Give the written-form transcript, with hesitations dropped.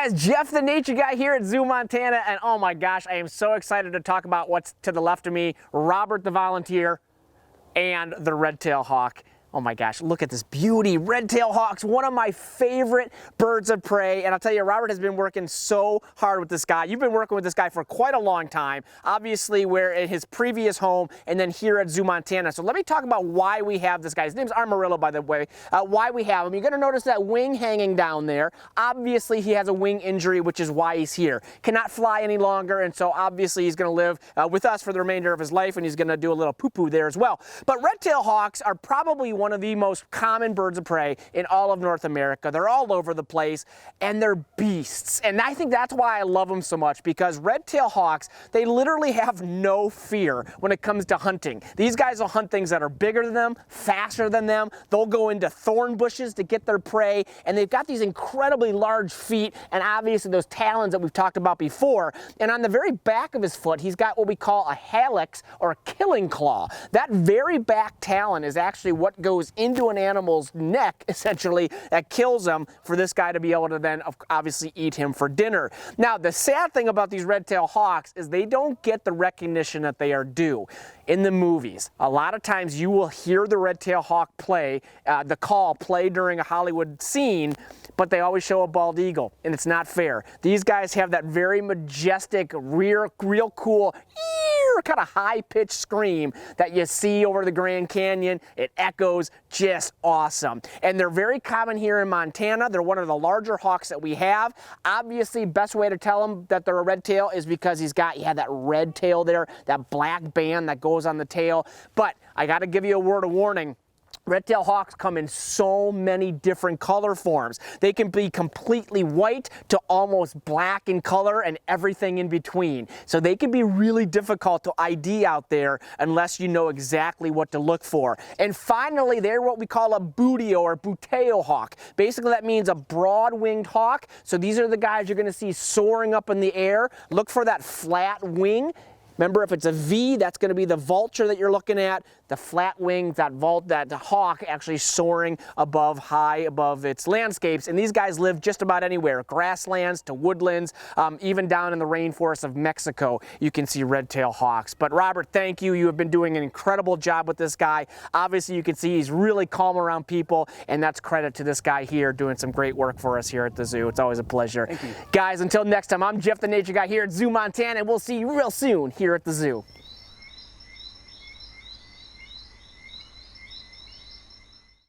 guys, Jeff the Nature Guy here at ZooMontana, and oh my gosh, I am so excited to talk about what's to the left of me, Robert the Volunteer and the red-tailed hawk. Oh my gosh, look at this beauty. Red-tailed hawks, one of my favorite birds of prey. And I'll tell you, Robert has been working so hard with this guy. You've been working with this guy for quite a long time. Obviously, we're in his previous home and then here at ZooMontana. So let me talk about why we have this guy. His name's Amarillo, by the way. Why we have him. You're gonna notice that wing hanging down there. Obviously, he has a wing injury, which is why he's here. Cannot fly any longer, and so obviously he's gonna live with us for the remainder of his life, and he's gonna do a little poo-poo there as well. But red-tailed hawks are probably one of the most common birds of prey in all of North America. They're all over the place, and they're beasts. And I think that's why I love them so much, because red-tailed hawks, they literally have no fear when it comes to hunting. These guys will hunt things that are bigger than them, faster than them. They'll go into thorn bushes to get their prey, and they've got these incredibly large feet, and obviously those talons that we've talked about before. And on the very back of his foot, he's got what we call a hallux, or a killing claw. That very back talon is actually what goes into an animal's neck, essentially, that kills them, for this guy to be able to then obviously eat him for dinner. Now, the sad thing about these red-tailed hawks is they don't get the recognition that they are due in the movies. A lot of times you will hear the red-tailed hawk play, the call play during a Hollywood scene, but they always show a bald eagle, and it's not fair. These guys have that very majestic, real cool, kind of high-pitched scream that you see over the Grand Canyon. It echoes just awesome. And they're very common here in Montana. They're one of the larger hawks that we have. Obviously, best way to tell them that they're a red tail is because he's got, that red tail there, that black band that goes on the tail. But I got to give you a word of warning. Red-tailed hawks come in so many different color forms. They can be completely white to almost black in color and everything in between. So they can be really difficult to ID out there unless you know exactly what to look for. And finally, they're what we call a buteo or buteo hawk. Basically, that means a broad-winged hawk. So these are the guys you're going to see soaring up in the air. Look for that flat wing. Remember, if it's a V, that's going to be the vulture that you're looking at. The flat wings, that hawk actually soaring high above its landscapes. And these guys live just about anywhere, grasslands to woodlands, even down in the rainforests of Mexico, you can see red-tailed hawks. But Robert, thank you. You have been doing an incredible job with this guy. Obviously, you can see he's really calm around people, and that's credit to this guy here doing some great work for us here at the zoo. It's always a pleasure. Thank you. Guys, until next time, I'm Jeff the Nature Guy here at ZooMontana, and we'll see you real soon here at the zoo.